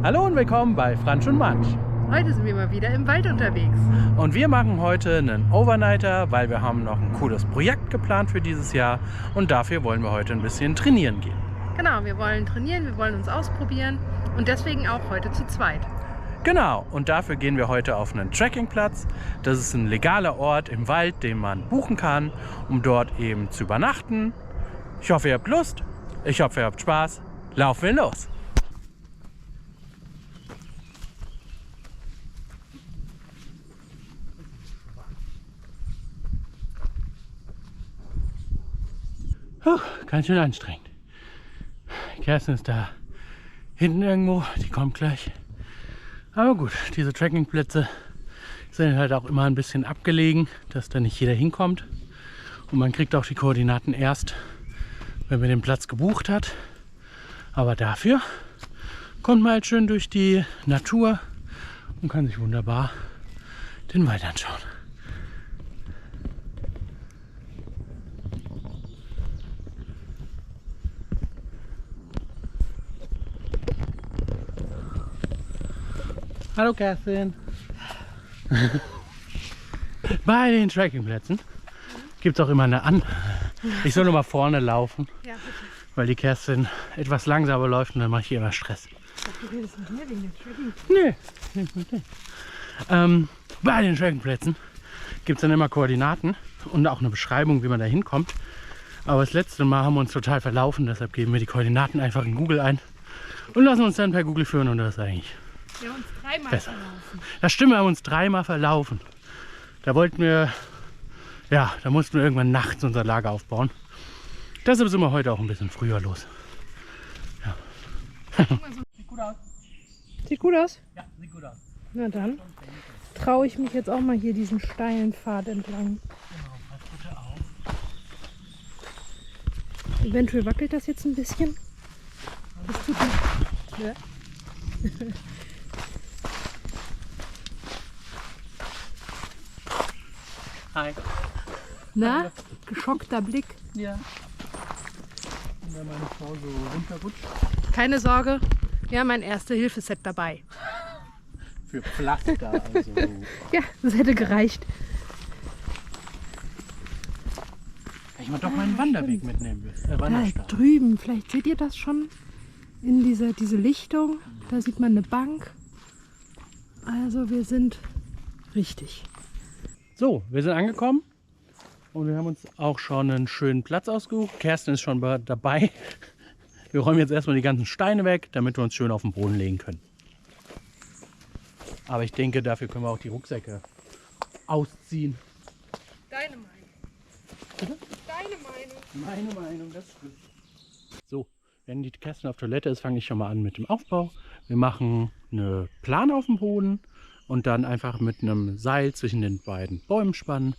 Hallo und willkommen bei Fransch und Mansch. Heute sind wir mal wieder im Wald unterwegs. Und wir machen heute einen Overnighter, weil wir haben noch ein cooles Projekt geplant für dieses Jahr und dafür wollen wir heute ein bisschen trainieren gehen. Genau, wir wollen trainieren, wir wollen uns ausprobieren und deswegen auch heute zu zweit. Genau, und dafür gehen wir heute auf einen Trekkingplatz. Das ist ein legaler Ort im Wald, den man buchen kann, um dort eben zu übernachten. Ich hoffe, ihr habt Lust. Ich hoffe, ihr habt Spaß. Laufen wir los! Ganz schön anstrengend. Kerstin ist da hinten irgendwo, die kommt gleich. Aber gut, diese Trekkingplätze sind halt auch immer ein bisschen abgelegen, dass da nicht jeder hinkommt. Und man kriegt auch die Koordinaten erst, wenn man den Platz gebucht hat. Aber dafür kommt man halt schön durch die Natur und kann sich wunderbar den Wald anschauen. Hallo Kerstin. Bei den Trekkingplätzen gibt es auch immer eine Ich soll nur mal vorne laufen, Ja, bitte. weil die Kerstin etwas langsamer läuft und dann mache ich hier immer Stress. Ich dachte, du redest mit mir wegen der Tracking. Nee. Bei den Trekkingplätzen gibt es dann immer Koordinaten und auch eine Beschreibung, wie man da hinkommt. Aber das letzte Mal haben wir uns total verlaufen, deshalb geben wir die Koordinaten einfach in Google ein und lassen uns dann per Google führen und das ist eigentlich Wir haben uns dreimal besser. verlaufen. Das stimmt, wir haben uns dreimal verlaufen. Da wollten wir, ja, da mussten wir irgendwann nachts unser Lager aufbauen. Deshalb sind wir heute auch ein bisschen früher los. Ja. Sieht gut aus. Sieht gut aus? Ja, sieht gut aus. Na dann traue ich mich jetzt auch mal hier diesen steilen Pfad entlang. Genau, pass bitte auf. Eventuell wackelt das jetzt ein bisschen. Das tut mir. Ja. Hi. Na, geschockter Blick. Ja. Und wenn meine Frau so runterrutscht. Keine Sorge, wir haben ein Erste-Hilfe-Set dabei. Für Pflaster, also. Ja, das hätte gereicht. Ich mal doch meinen Wanderweg mitnehmen will. Da Wanderstab. drüben, vielleicht seht ihr das schon in diese Lichtung. Da sieht man eine Bank. Also wir sind richtig. So, wir sind angekommen und wir haben uns auch schon einen schönen Platz ausgesucht. Kerstin ist schon dabei. Wir räumen jetzt erstmal die ganzen Steine weg, damit wir uns schön auf den Boden legen können. Aber ich denke, dafür können wir auch die Rucksäcke ausziehen. Deine Meinung. Bitte? Deine Meinung. Meine Meinung, das stimmt. So, wenn die Kerstin auf Toilette ist, fange ich schon mal an mit dem Aufbau. Wir machen eine Plane auf dem Boden und dann einfach mit einem Seil zwischen den beiden Bäumen spannen,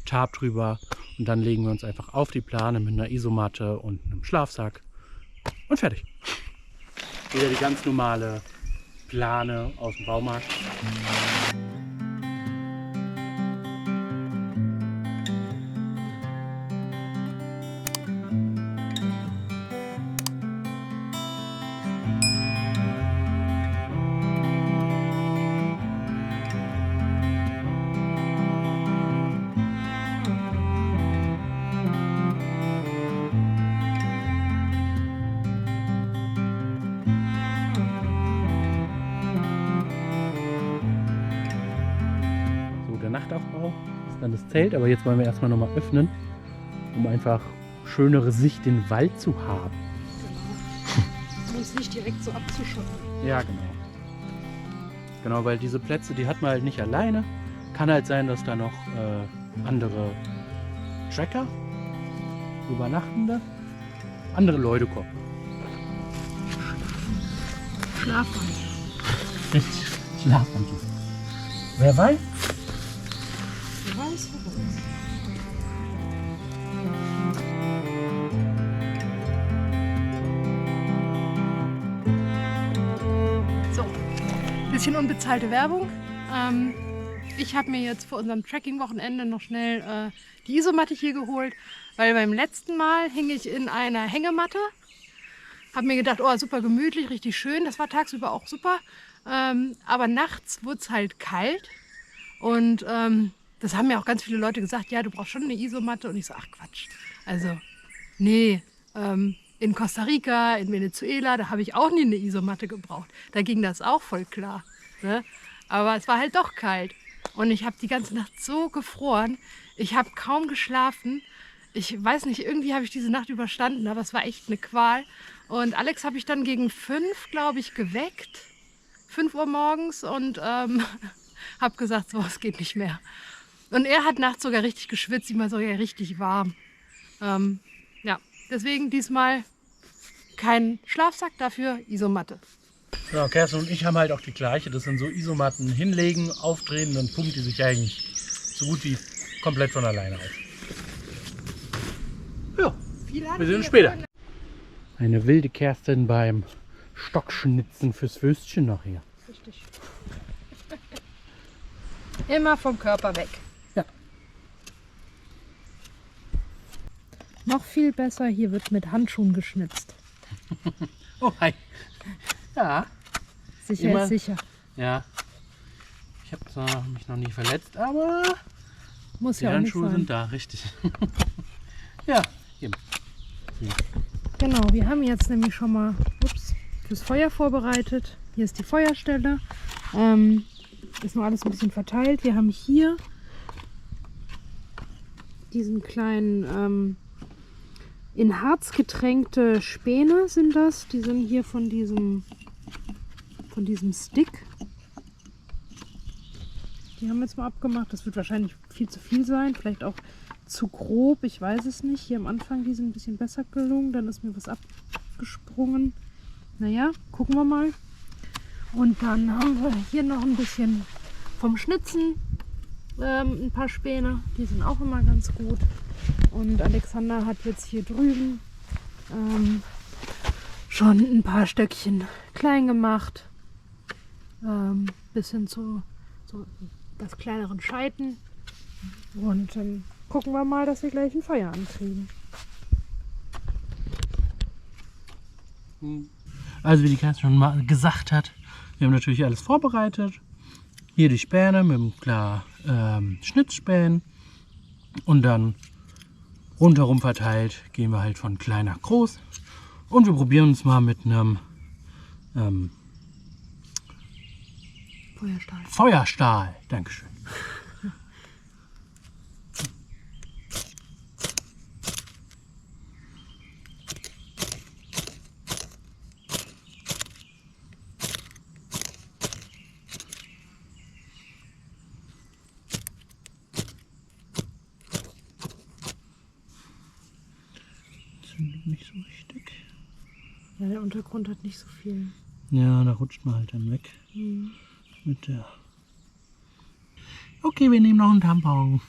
Tarp drüber und dann legen wir uns einfach auf die Plane mit einer Isomatte und einem Schlafsack und fertig. Wieder die ganz normale Plane aus dem Baumarkt. Der Nachtaufbau ist dann das Zelt, aber jetzt wollen wir erstmal nochmal öffnen, um einfach schönere Sicht in den Wald zu haben. Um uns nicht direkt so abzuschotten. Ja, genau. Genau, weil diese Plätze, die hat man halt nicht alleine. Kann halt sein, dass da noch andere Trekker, Übernachtende, andere Leute kommen. Schlafwandel. Schlafwandel. Wer weiß? Wer weiß, wer weiß. So, bisschen unbezahlte Werbung. Ich habe mir jetzt vor unserem Trekking-Wochenende noch schnell die Isomatte hier geholt, weil beim letzten Mal hing ich in einer Hängematte Habe mir gedacht, oh, super gemütlich, richtig schön. Das war tagsüber auch super. Aber nachts wurde es halt kalt. Und das haben mir auch ganz viele Leute gesagt, ja, du brauchst schon eine Isomatte. Und ich so, ach Quatsch. Also, nee, in Costa Rica, in Venezuela, da habe ich auch nie eine Isomatte gebraucht. Da ging das auch voll klar. Ne? Aber es war halt doch kalt. Und ich habe die ganze Nacht so gefroren. Ich habe kaum geschlafen. Ich weiß nicht, irgendwie habe ich diese Nacht überstanden, aber es war echt eine Qual. Und Alex habe ich dann gegen 5, glaube ich, geweckt. 5 Uhr morgens und habe gesagt, so, es geht nicht mehr. Und er hat nachts sogar richtig geschwitzt, ihm war sogar richtig warm. Ja, deswegen diesmal kein Schlafsack, dafür Isomatte. Ja, Kerstin und ich haben halt auch die gleiche. Das sind so Isomatten hinlegen, aufdrehen, dann pumpt die sich eigentlich so gut wie komplett von alleine auf. Ja, wir sehen uns später. Eine wilde Kerstin beim Stockschnitzen fürs Würstchen nachher. Richtig. Immer vom Körper weg. Ja. Noch viel besser, hier wird mit Handschuhen geschnitzt. Oh, hi. Ja. Sicher Immer. ist sicher. Ja. Ich habe zwar mich noch nie verletzt, aber Muss die ja auch nicht Handschuhe sein. sind da, richtig. Ja, eben. Hier. Genau, wir haben jetzt nämlich schon mal fürs Feuer vorbereitet. Hier ist die Feuerstelle. Ist noch alles ein bisschen verteilt. Wir haben hier diesen kleinen in Harz getränkte Späne sind das. Die sind hier von diesem Stick. Die haben wir jetzt mal abgemacht. Das wird wahrscheinlich viel zu viel sein. Vielleicht auch zu grob. Ich weiß es nicht. Hier am Anfang, die sind ein bisschen besser gelungen. Dann ist mir was abgesprungen. Naja, gucken wir mal. Und dann haben wir hier noch ein bisschen vom Schnitzen. Ein paar Späne. Die sind auch immer ganz gut. Und Alexander hat jetzt hier drüben schon ein paar Stöckchen klein gemacht. Bis hin zu so das kleineren Scheiten. Und dann gucken wir mal, dass wir gleich ein Feuer ankriegen. Also wie die Kerstin schon mal gesagt hat, wir haben natürlich alles vorbereitet. Hier die Späne mit einem klar Schnitzspänen und dann rundherum verteilt gehen wir halt von klein nach groß und wir probieren uns mal mit einem Feuerstahl. Feuerstahl. Dankeschön. Nicht so richtig. Ja, der Untergrund hat nicht so viel. Ja, da rutscht man halt dann weg. Mhm. Mit der. Okay, wir nehmen noch einen Tampon.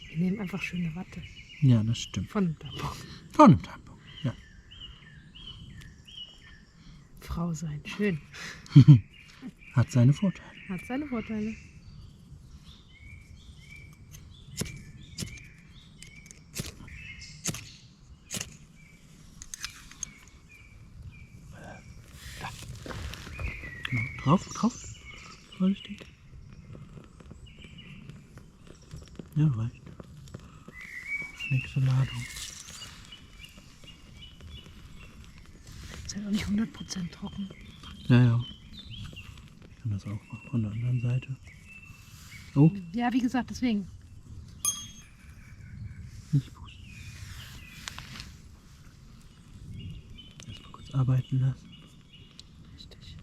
Wir nehmen einfach schöne Watte. Ja, das stimmt. Von einem Tampon. Von einem Tampon, ja. Frau sein, schön. Hat seine Vorteile. Hat seine Vorteile. Genau. Drauf. Vorsichtig. Ja, reicht. Nächste Ladung. Ist halt auch nicht 100% trocken. Ja. Ich kann das auch machen von der anderen Seite. Oh, Ja, wie gesagt, deswegen. nicht pusten. Erstmal kurz arbeiten lassen. Richtig.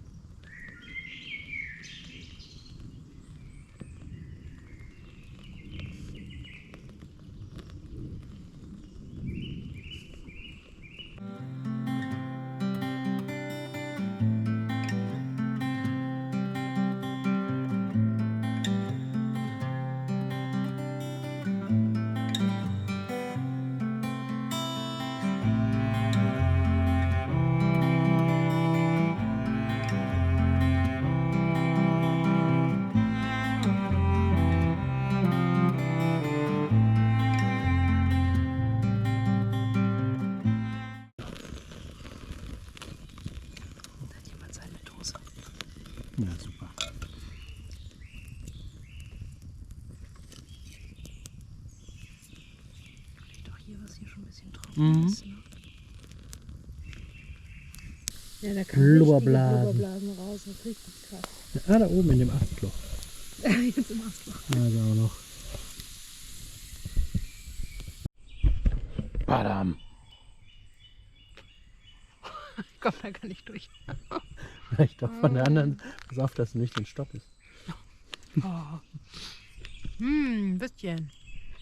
hier schon ein bisschen drauf Mhm. ist. Ne? Ja, da kann richtige Blubberblasen. Blubberblasen raus. Das ist richtig krass. Ah, da oben in dem Astloch. Jetzt im Astloch. Da ist auch noch. Badam. Ich komme da gar nicht durch. Vielleicht doch von der anderen. Pass auf, dass nicht den Stopp ist. Oh. Würstchen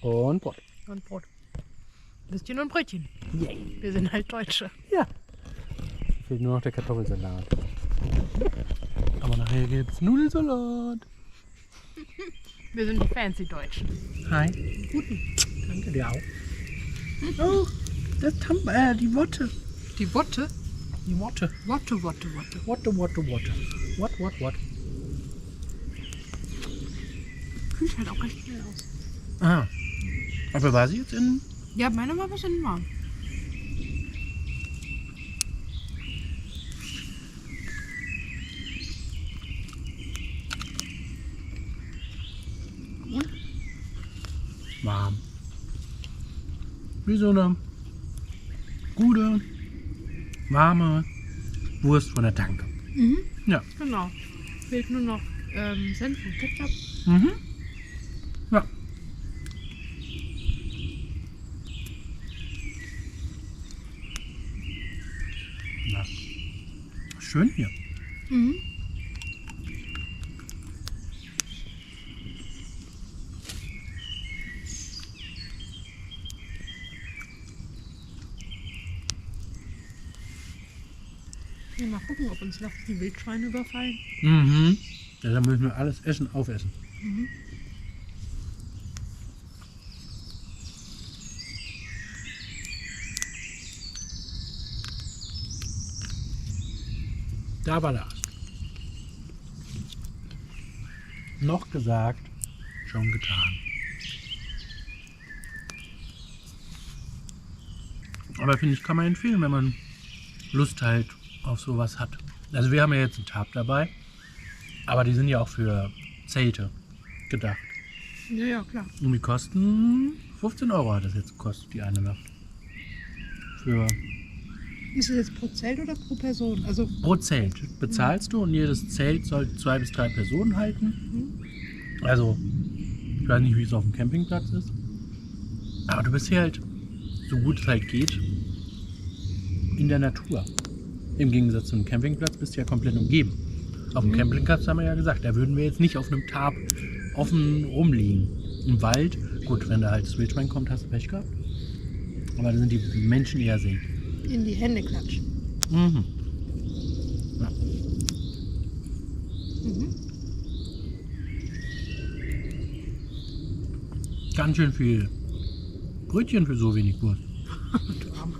Und Brot. und Brot. Würstchen und Brötchen. Yay. Wir sind halt Deutsche. Ja. Fehlt nur noch der Kartoffelsalat. Aber nachher gibt's Nudelsalat. Wir sind die fancy Deutschen. Hi. Guten. Danke dir auch. Oh, das die Wotte. Die Wotte? Die Wotte. Wotte. Wotte. What? Kühlt halt auch recht schnell aus. Ah. Aber war sie jetzt in... Ja, meine war ein bisschen warm. warm? Wie so eine gute, warme Wurst von der Tanke. Mhm. Ja. Genau. Fehlt nur noch Senf und Ketchup. Mhm. Ja. Na. Schön hier. Mhm. Ja, mal gucken, ob uns nachts die Wildschweine überfallen. Mhm. Ja, dann müssen wir alles essen, aufessen. Mhm. Da war das. Noch gesagt, schon getan. Aber finde ich, kann man empfehlen, wenn man Lust halt auf sowas hat. Also wir haben ja jetzt einen Tarp dabei, aber die sind ja auch für Zelte gedacht. Ja, ja, klar. Und die kosten 15 Euro hat das jetzt gekostet, die eine Nacht. Für Ist das jetzt pro Zelt oder pro Person? Also, pro Zelt bezahlst du und jedes Zelt soll 2 bis 3 Personen halten. Also, ich weiß nicht, wie es auf dem Campingplatz ist. Aber du bist hier halt, so gut es halt geht, in der Natur. Im Gegensatz zu einem Campingplatz bist du ja komplett umgeben. Auf dem Campingplatz haben wir ja gesagt, da würden wir jetzt nicht auf einem Tarp offen rumliegen. Im Wald, gut, wenn da halt das Wildschwein kommt, hast du Pech gehabt. Aber da sind die Menschen eher sehen. in die Hände klatschen. Mhm. Ja. Mhm. Ganz schön viel Brötchen für so wenig Wurst. Du Arme.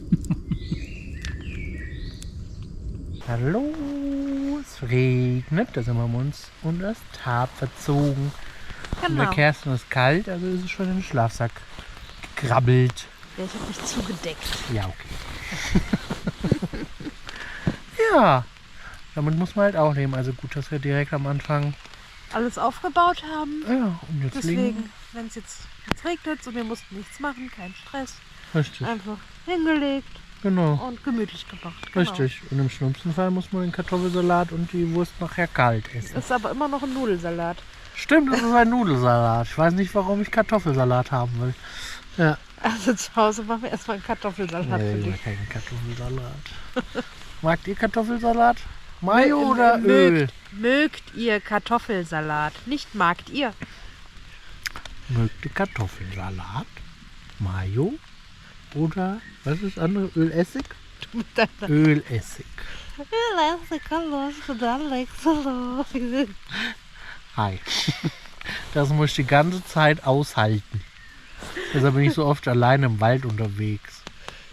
Hallo, es regnet, da sind wir uns unter das Tarp verzogen. Und der Kerstin ist kalt, also ist es schon in den Schlafsack gekrabbelt. Ja, ich habe mich zugedeckt. Ja, okay. Ja, damit muss man halt auch leben. Also gut, dass wir direkt am Anfang. Alles aufgebaut haben. Ja, und jetzt liegen. Deswegen, wenn es jetzt regnet und wir mussten nichts machen, kein Stress. Richtig, Einfach hingelegt genau. und gemütlich gemacht. Genau. Richtig. Und im schlimmsten Fall muss man den Kartoffelsalat und die Wurst nachher kalt essen. Ist aber immer noch ein Nudelsalat. Stimmt, das ist ein Nudelsalat. Ich weiß nicht, warum ich Kartoffelsalat haben will. Ja. Also zu Hause machen wir erstmal einen Kartoffelsalat für Nee, dich. kein Kartoffelsalat. Magt ihr Kartoffelsalat? Mayo oder Öl? Mögt ihr Kartoffelsalat? Nicht magt ihr. Mögt ihr Kartoffelsalat? Mayo? Oder, was ist das andere? Ölessig? Mit deiner Ölessig. los. Hi. Das muss ich die ganze Zeit aushalten. Deshalb bin ich so oft allein im Wald unterwegs.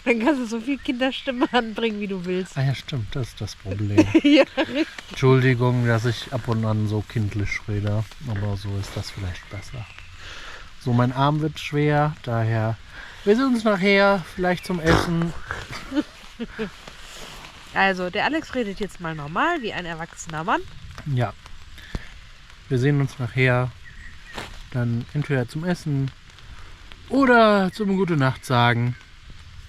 Dann kannst du so viel Kinderstimmen anbringen, wie du willst. Ah ja, stimmt, das ist das Problem. Ja, richtig. Entschuldigung, dass ich ab und an so kindlich rede, aber so ist das vielleicht besser. So, mein Arm wird schwer, daher wir sehen uns nachher vielleicht zum Essen. Also, der Alex redet jetzt mal normal, wie ein erwachsener Mann. Ja, wir sehen uns nachher dann entweder zum Essen oder zum Gute Nacht sagen.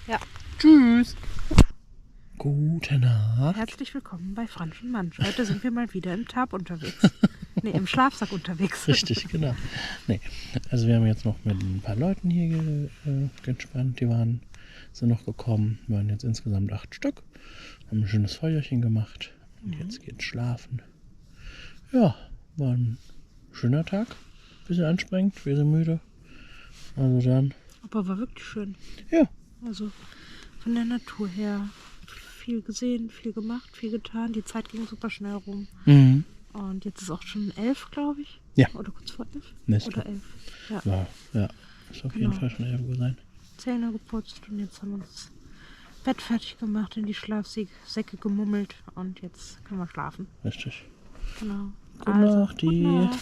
Ja. Tschüss. Gute Nacht. Herzlich willkommen bei Fransch und Mansch. Heute sind wir mal wieder im Tab unterwegs. Nee, im Schlafsack unterwegs. Richtig, genau. Nee. Also wir haben jetzt noch mit ein paar Leuten hier gespannt. Die sind noch gekommen. Wir waren jetzt insgesamt 8 Stück. Haben ein schönes Feuerchen gemacht. Und jetzt geht's schlafen. Ja, war ein schöner Tag. Bisschen anstrengend, wir sind müde. Also dann. Aber war wirklich schön. Ja. Also von der Natur her viel gesehen, viel gemacht, viel getan. Die Zeit ging super schnell rum. Mhm. Und jetzt ist auch schon 11, glaube ich. Ja. Oder kurz vor 11. Nächste. Oder 11. Ja. Ja. Ist auf jeden Genau. Fall schon 11 Uhr sein. Zähne geputzt und jetzt haben wir das Bett fertig gemacht, in die Schlafsäcke gemummelt und jetzt können wir schlafen. Richtig. Genau. Gute Nacht. Gute Nacht.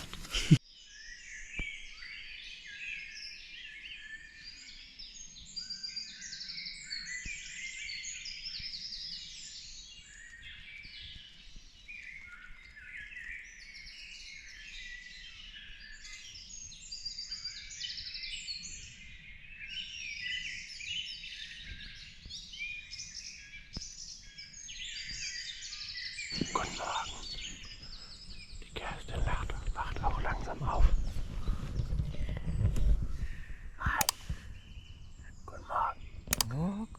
Guten Morgen. Die Kerstin wacht auch langsam auf. Hi. Guten Morgen. Morgen.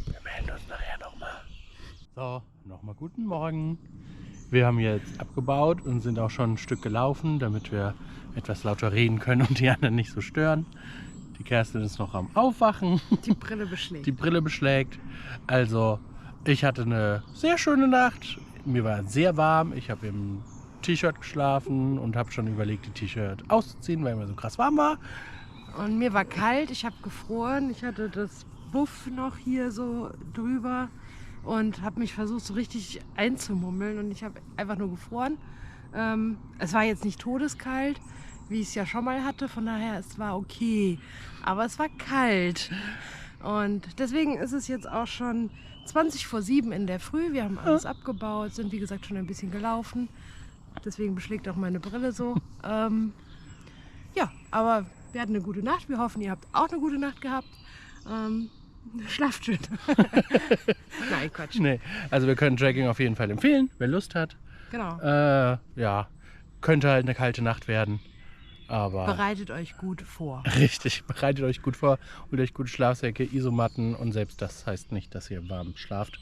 Wir melden uns nachher nochmal. So, nochmal guten Morgen. Wir haben jetzt abgebaut und sind auch schon ein Stück gelaufen, damit wir etwas lauter reden können und die anderen nicht so stören. Die Kerstin ist noch am Aufwachen. Die Brille beschlägt. Die Brille beschlägt. Also, ich hatte eine sehr schöne Nacht. Mir war sehr warm. Ich habe im T-Shirt geschlafen und habe schon überlegt, die T-Shirt auszuziehen, weil mir so krass warm war. Und mir war kalt, ich habe gefroren. Ich hatte das Buff noch hier so drüber und habe mich versucht, so richtig einzumummeln. Und ich habe einfach nur gefroren. Es war jetzt nicht todeskalt, wie ich es ja schon mal hatte. Von daher, es war okay. Aber es war kalt. Und deswegen ist es jetzt auch schon 20 vor 7 in der Früh. Wir haben alles abgebaut, sind wie gesagt schon ein bisschen gelaufen. Deswegen beschlägt auch meine Brille so. Ja, aber wir hatten eine gute Nacht. Wir hoffen, ihr habt auch eine gute Nacht gehabt. Schlaft schön. Nein, Quatsch. Nee, also wir können Trekking auf jeden Fall empfehlen, wer Lust hat. Genau. Ja, könnte halt eine kalte Nacht werden. Aber Bereitet euch gut vor. richtig, bereitet euch gut vor, holt euch gute Schlafsäcke, Isomatten und selbst das heißt nicht, dass ihr warm schlaft.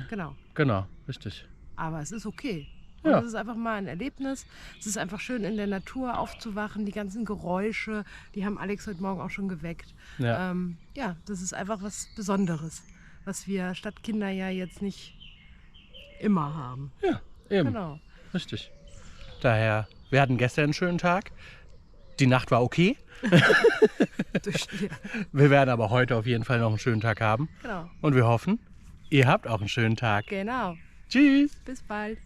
Genau. Genau, richtig. Aber es ist okay. Und Ja. es ist einfach mal ein Erlebnis. Es ist einfach schön, in der Natur aufzuwachen. Die ganzen Geräusche, die haben Alex heute Morgen auch schon geweckt. Ja. Ja, das ist einfach was Besonderes, was wir Stadtkinder ja jetzt nicht immer haben. Ja, eben. Genau. Richtig. Daher, wir hatten gestern einen schönen Tag. Die Nacht war okay. Ja. Wir werden aber heute auf jeden Fall noch einen schönen Tag haben. Genau. Und wir hoffen, ihr habt auch einen schönen Tag. Genau. Tschüss. Bis bald.